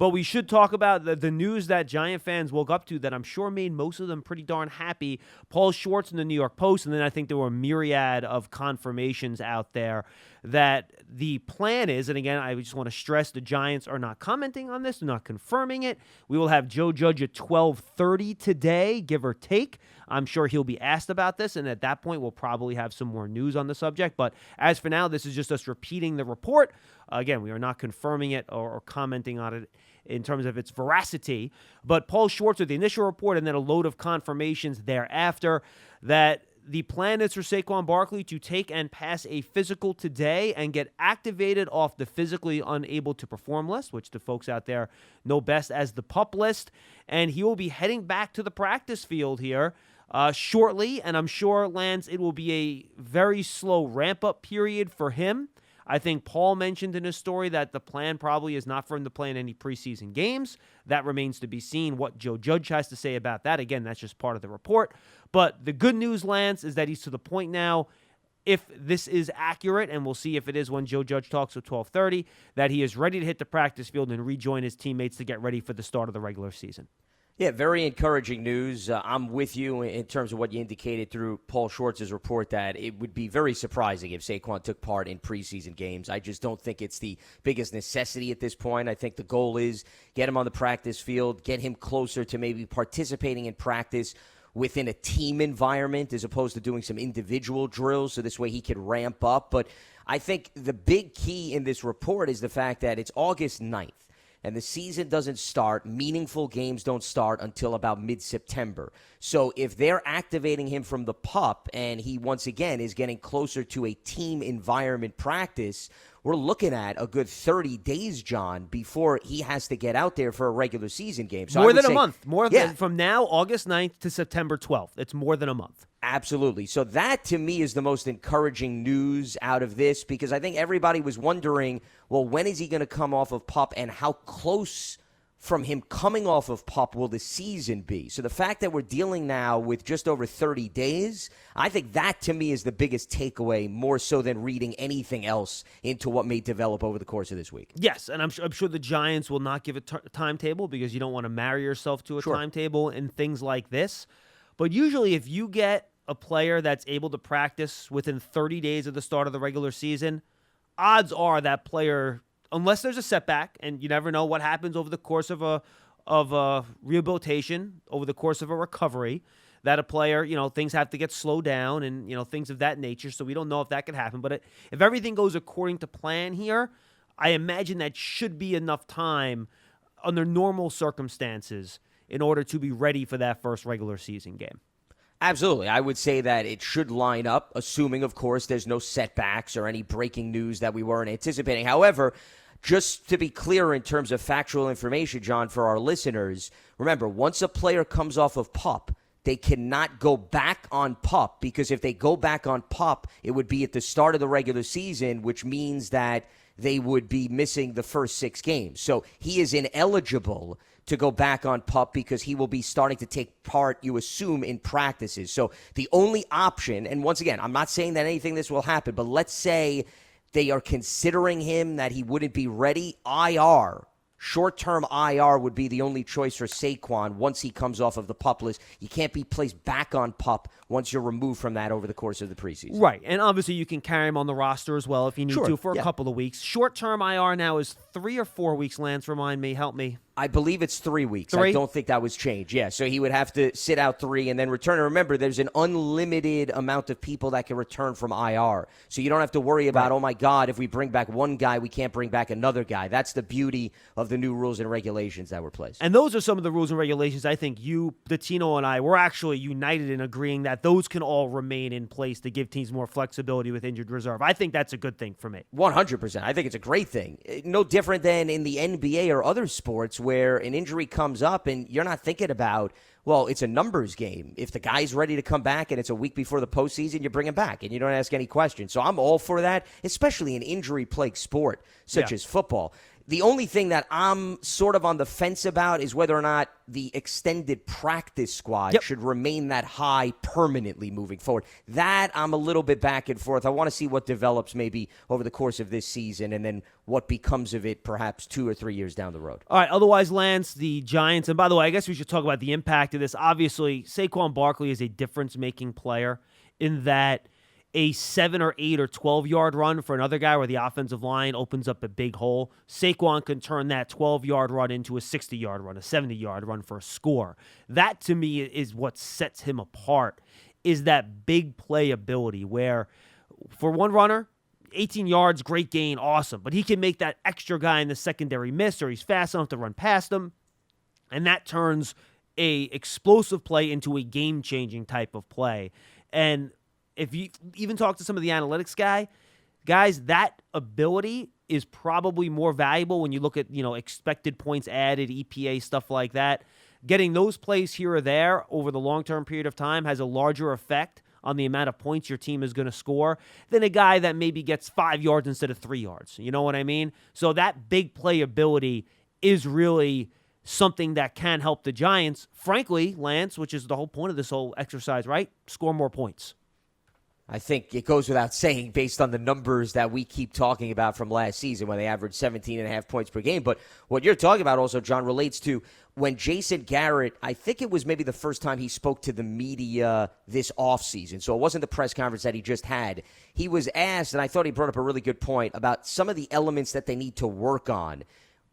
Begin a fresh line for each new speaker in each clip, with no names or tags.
But we should talk about the news that Giant fans woke up to that I'm sure made most of them pretty darn happy. Paul Schwartz in the New York Post, and then I think there were a myriad of confirmations out there that the plan is, and again, I just want to stress the Giants are not commenting on this, they're not confirming it. We will have Joe Judge at 12:30 today, give or take. I'm sure he'll be asked about this, and at that point, we'll probably have some more news on the subject. But as for now, this is just us repeating the report. Again, we are not confirming it or commenting on it in terms of its veracity. But Paul Schwartz with the initial report and then a load of confirmations thereafter that the plan is for Saquon Barkley to take and pass a physical today and get activated off the physically unable to perform list, which the folks out there know best as the PUP list. And he will be heading back to the practice field here shortly. And I'm sure, Lance, it will be a very slow ramp-up period for him. I think Paul mentioned in his story that the plan probably is not for him to play in any preseason games. That remains to be seen what Joe Judge has to say about that. Again, that's just part of the report. But the good news, Lance, is that he's to the point now, if this is accurate, and we'll see if it is when Joe Judge talks at 12:30, that he is ready to hit the practice field and rejoin his teammates to get ready for the start of the regular season.
Yeah, very encouraging news. I'm with you in terms of what you indicated through Paul Schwartz's report that it would be very surprising if Saquon took part in preseason games. I just don't think it's the biggest necessity at this point. I think the goal is get him on the practice field, get him closer to maybe participating in practice within a team environment as opposed to doing some individual drills, so this way he could ramp up. But I think the big key in this report is the fact that it's August 9th. And the season doesn't start, meaningful games don't start until about mid-September. So if they're activating him from the PUP and he, once again, is getting closer to a team environment practice, we're looking at a good 30 days, John, before he has to get out there for a regular season game. So
more than a month. From now, August 9th to September 12th. It's more than a month.
Absolutely. So that, to me, is the most encouraging news out of this, because I think everybody was wondering, well, when is he going to come off of PUP and how close from him coming off of PUP will the season be? So the fact that we're dealing now with just over 30 days, I think that, to me, is the biggest takeaway, more so than reading anything else into what may develop over the course of this week.
Yes, and I'm sure the Giants will not give a timetable because you don't want to marry yourself to a timetable and things like this. But usually if you get a player that's able to practice within 30 days of the start of the regular season, odds are that player, unless there's a setback, and you never know what happens over the course of a rehabilitation, over the course of a recovery, that a player, things have to get slowed down and, things of that nature. So we don't know if that could happen. But if everything goes according to plan here, I imagine that should be enough time under normal circumstances in order to be ready for that first regular season game.
Absolutely. I would say that it should line up, assuming, of course, there's no setbacks or any breaking news that we weren't anticipating. However, just to be clear in terms of factual information, John, for our listeners, remember, once a player comes off of PUP, they cannot go back on PUP, because if they go back on PUP, it would be at the start of the regular season, which means that they would be missing the first 6 games. So he is ineligible to go back on PUP because he will be starting to take part, you assume, in practices. So the only option, and once again, I'm not saying that anything this will happen, but let's say they are considering him that he wouldn't be ready, IR. Short-term IR would be the only choice for Saquon once he comes off of the PUP list. You can't be placed back on PUP once you're removed from that over the course of the preseason.
Right, and obviously you can carry him on the roster as well if you need to for a couple of weeks. Short-term IR now is 3 or 4 weeks, Lance, remind me, help me.
I believe it's 3 weeks.
3?
I don't think that was changed. Yeah, so he would have to sit out 3 and then return. And remember, there's an unlimited amount of people that can return from IR. So you don't have to worry about, oh, my God, if we bring back one guy, we can't bring back another guy. That's the beauty of the new rules and regulations that were placed.
And those are some of the rules and regulations I think you, Tino, and I, we're actually united in agreeing that those can all remain in place to give teams more flexibility with injured reserve. I think that's a good thing for me.
100%. I think it's a great thing. No different than in the NBA or other sports where an injury comes up and you're not thinking about, well, it's a numbers game. If the guy's ready to come back and it's a week before the postseason, you bring him back and you don't ask any questions. So I'm all for that, especially in injury-plagued sport such as football. The only thing that I'm sort of on the fence about is whether or not the extended practice squad should remain that high permanently moving forward. That I'm a little bit back and forth. I want to see what develops maybe over the course of this season and then what becomes of it perhaps 2 or 3 years down the road.
All right, otherwise, Lance, the Giants, and by the way, I guess we should talk about the impact of this. Obviously, Saquon Barkley is a difference-making player in that a 7 or 8 or 12-yard run for another guy where the offensive line opens up a big hole, Saquon can turn that 12-yard run into a 60-yard run, a 70-yard run for a score. That, to me, is what sets him apart, is that big play ability where, for one runner, 18 yards, great gain, awesome. But he can make that extra guy in the secondary miss, or he's fast enough to run past him, and that turns a explosive play into a game-changing type of play. And if you even talk to some of the analytics guys, that ability is probably more valuable when you look at, expected points added, EPA, stuff like that. Getting those plays here or there over the long-term period of time has a larger effect on the amount of points your team is going to score than a guy that maybe gets 5 yards instead of 3 yards. You know what I mean? So that big play ability is really something that can help the Giants. Frankly, Lance, which is the whole point of this whole exercise, right? Score more points.
I think it goes without saying based on the numbers that we keep talking about from last season when they averaged 17.5 points per game. But what you're talking about also, John, relates to when Jason Garrett, I think it was maybe the first time he spoke to the media this offseason. So it wasn't the press conference that he just had. He was asked, and I thought he brought up a really good point, about some of the elements that they need to work on,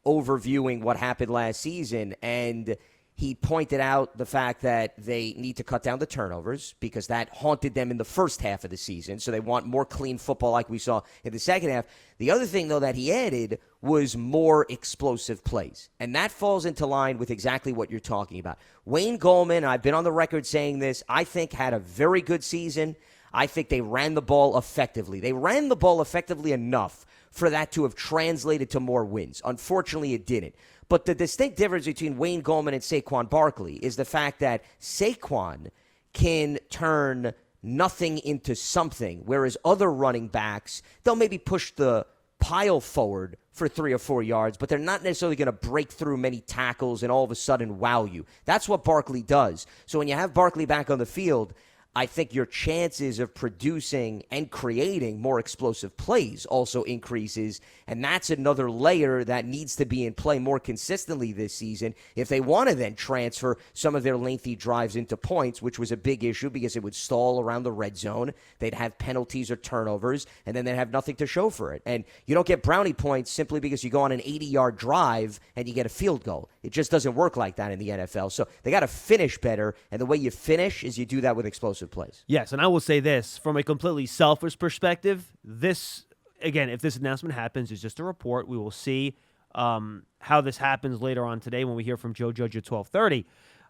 overviewing what happened last season. And he pointed out the fact that they need to cut down the turnovers because that haunted them in the first half of the season. So they want more clean football like we saw in the second half. The other thing, though, that he added was more explosive plays. And that falls into line with exactly what you're talking about. Wayne Gallman, I've been on the record saying this, I think had a very good season. I think they ran the ball effectively. They ran the ball effectively enough for that to have translated to more wins. Unfortunately, it didn't. But the distinct difference between Wayne Gallman and Saquon Barkley is the fact that Saquon can turn nothing into something, whereas other running backs, they'll maybe push the pile forward for 3 or 4 yards, but they're not necessarily going to break through many tackles and all of a sudden wow you. That's what Barkley does. So when you have Barkley back on the field, I think your chances of producing and creating more explosive plays also increases, and that's another layer that needs to be in play more consistently this season if they want to then transfer some of their lengthy drives into points, which was a big issue because it would stall around the red zone. They'd have penalties or turnovers, and then they'd have nothing to show for it. And you don't get brownie points simply because you go on an 80-yard drive and you get a field goal. It just doesn't work like that in the NFL. So they got to finish better, and the way you finish is you do that with explosive plays.
Yes, and I will say this, from a completely selfish perspective, this, again, if this announcement happens, is just a report. We will see how this happens later on today when we hear from Joe Judge at 12:30.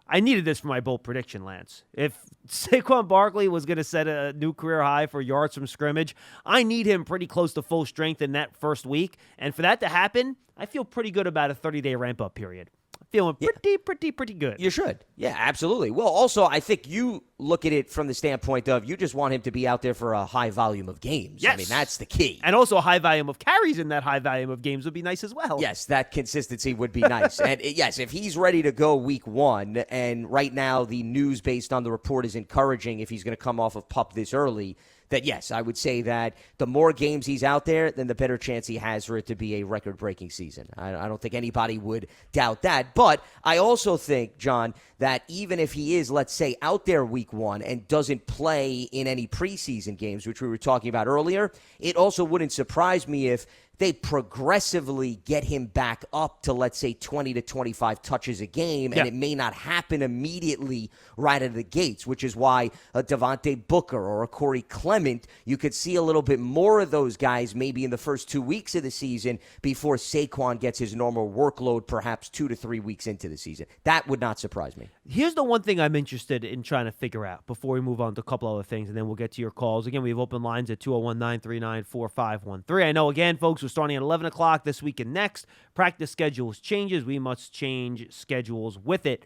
I needed this for my bold prediction, Lance. If Saquon Barkley was going to set a new career high for yards from scrimmage, I need him pretty close to full strength in that first week. And for that to happen, I feel pretty good about a 30-day ramp-up period. Feeling pretty good.
You should. Yeah, absolutely. Well, also, I think you look at it from the standpoint of you just want him to be out there for a high volume of games.
Yes.
I mean, that's the key.
And also a high volume of carries in that high volume of games would be nice as well.
Yes, that consistency would be nice. And yes, if he's ready to go week 1, and right now the news based on the report is encouraging if he's going to come off of PUP this early, that yes, I would say that the more games he's out there, then the better chance he has for it to be a record-breaking season. I don't think anybody would doubt that. But I also think, John, that even if he is, let's say, out there week 1 and doesn't play in any preseason games, which we were talking about earlier, it also wouldn't surprise me if they progressively get him back up to, let's say, 20 to 25 touches a game, and it may not happen immediately right out of the gates, which is why a Devontae Booker or a Corey Clement, you could see a little bit more of those guys maybe in the first 2 weeks of the season before Saquon gets his normal workload perhaps 2 to 3 weeks into the season. That would not surprise me.
Here's the one thing I'm interested in trying to figure out before we move on to a couple other things, and then we'll get to your calls. Again, we have open lines at 201-939-4513. I know, again, folks, we're starting at 11 o'clock this week and next. Practice schedules changes. We must change schedules with it.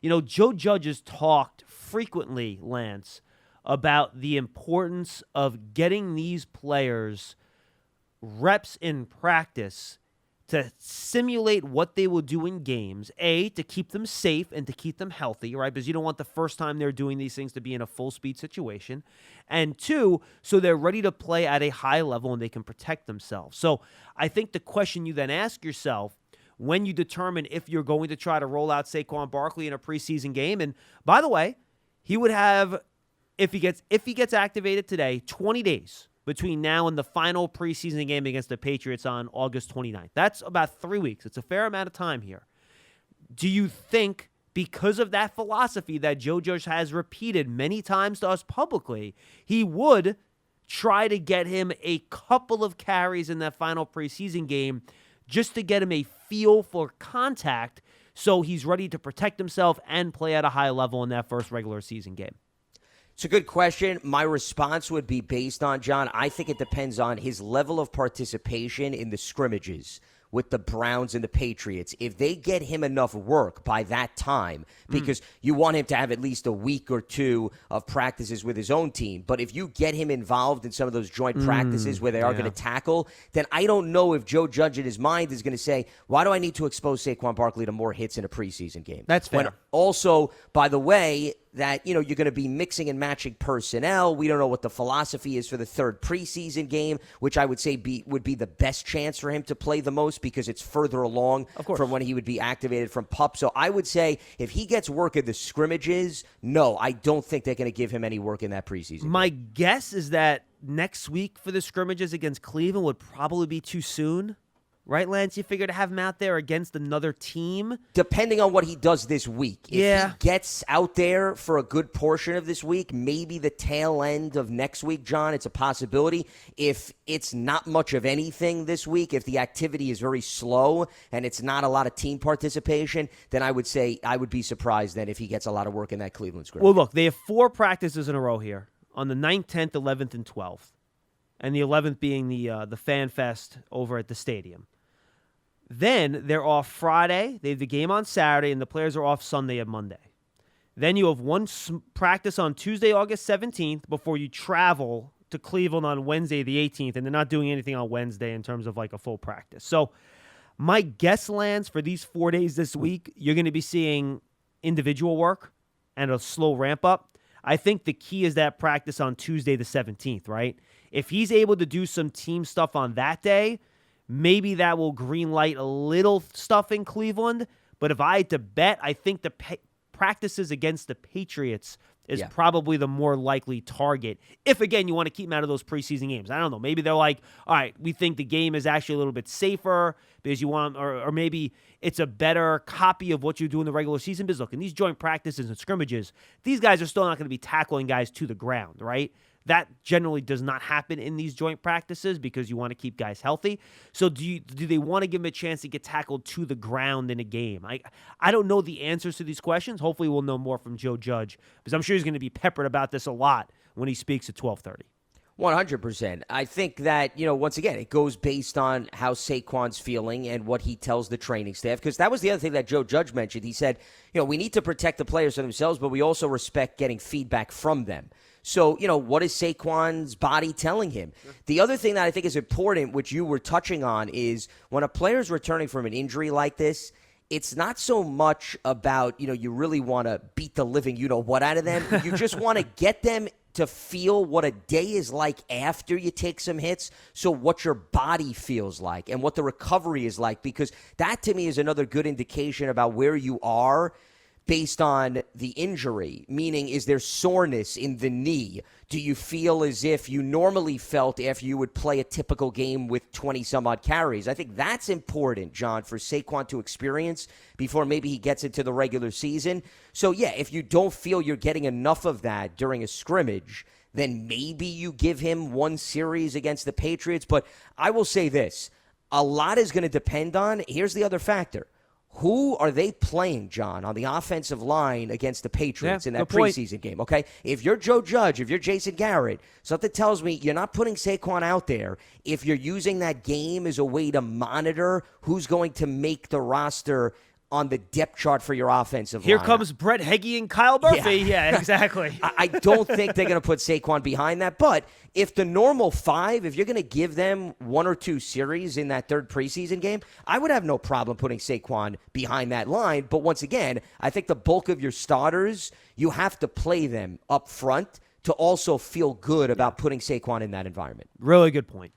You know, Joe Judge has talked frequently, Lance, about the importance of getting these players reps in practice to simulate what they will do in games, A, to keep them safe and to keep them healthy, right? Because you don't want the first time they're doing these things to be in a full-speed situation. And 2, so they're ready to play at a high level and they can protect themselves. So I think the question you then ask yourself when you determine if you're going to try to roll out Saquon Barkley in a preseason game, and by the way, he would have, if he gets activated today, 20 days between now and the final preseason game against the Patriots on August 29th. That's about 3 weeks. It's a fair amount of time here. Do you think, because of that philosophy that Joe Judge has repeated many times to us publicly, he would try to get him a couple of carries in that final preseason game just to get him a feel for contact so he's ready to protect himself and play at a high level in that first regular season game?
It's a good question. My response would be based on, John, I think it depends on his level of participation in the scrimmages with the Browns and the Patriots. If they get him enough work by that time, because you want him to have at least a week or two of practices with his own team, but if you get him involved in some of those joint practices where they are going to tackle, then I don't know if Joe Judge in his mind is going to say, why do I need to expose Saquon Barkley to more hits in a preseason game?
That's fair.
When also, by the way, that, you're going to be mixing and matching personnel. We don't know what the philosophy is for the third preseason game, which I would say would be the best chance for him to play the most because it's further along from when he would be activated from PUP. So I would say if he gets work in the scrimmages, no, I don't think they're going to give him any work in that preseason
My
game.
guess is that next week for the scrimmages against Cleveland would probably be too soon. Right, Lance? You figure to have him out there against another team?
Depending on what he does this week. If he gets out there for a good portion of this week, maybe the tail end of next week, John, it's a possibility. If it's not much of anything this week, if the activity is very slow and it's not a lot of team participation, then I would say I would be surprised then if he gets a lot of work in that Cleveland scrimmage.
Well, look, they have 4 practices in a row here on the 9th, 10th, 11th, and 12th. And the 11th being the Fan Fest over at the stadium. Then they're off Friday. They have the game on Saturday, and the players are off Sunday and Monday. Then you have one practice on Tuesday, August 17th, before you travel to Cleveland on Wednesday, the 18th, and they're not doing anything on Wednesday in terms of like a full practice. So my guess, Lance, for these 4 days this week, you're going to be seeing individual work and a slow ramp up. I think the key is that practice on Tuesday, the 17th, right? If he's able to do some team stuff on that day, maybe that will greenlight a little stuff in Cleveland. But if I had to bet, I think the practices against the Patriots is probably the more likely target. If, again, you want to keep him out of those preseason games. I don't know. Maybe they're like, all right, we think the game is actually a little bit safer because you want, or maybe it's a better copy of what you do in the regular season. Because look, in these joint practices and scrimmages, these guys are still not going to be tackling guys to the ground, right? That generally does not happen in these joint practices because you want to keep guys healthy. So do they want to give him a chance to get tackled to the ground in a game? I don't know the answers to these questions. Hopefully we'll know more from Joe Judge because I'm sure he's going to be peppered about this a lot when he speaks at 12:30.
100%. I think that, once again, it goes based on how Saquon's feeling and what he tells the training staff. Because that was the other thing that Joe Judge mentioned. He said, we need to protect the players for themselves, but we also respect getting feedback from them. So, what is Saquon's body telling him? The other thing that I think is important, which you were touching on, is when a player is returning from an injury like this, it's not so much about, you really want to beat the living what out of them. You just want to get them to feel what a day is like after you take some hits, so what your body feels like and what the recovery is like, because that to me is another good indication about where you are based on the injury, meaning is there soreness in the knee? Do you feel as if you normally felt after you would play a typical game with 20-some-odd carries? I think that's important, John, for Saquon to experience before maybe he gets into the regular season. So, if you don't feel you're getting enough of that during a scrimmage, then maybe you give him one series against the Patriots. But I will say this, a lot is going to depend on, here's the other factor. Who are they playing, John, on the offensive line against the Patriots in that preseason game, okay? If you're Joe Judge, if you're Jason Garrett, something tells me you're not putting Saquon out there if you're using that game as a way to monitor who's going to make the roster on the depth chart for your offensive
Here
line.
comes Brett Heggie and Kyle Murphy. Yeah, exactly.
I don't think they're going to put Saquon behind that. But if the normal 5, if you're going to give them 1 or 2 series in that third preseason game, I would have no problem putting Saquon behind that line. But once again, I think the bulk of your starters, you have to play them up front to also feel good about putting Saquon in that environment.
Really good point.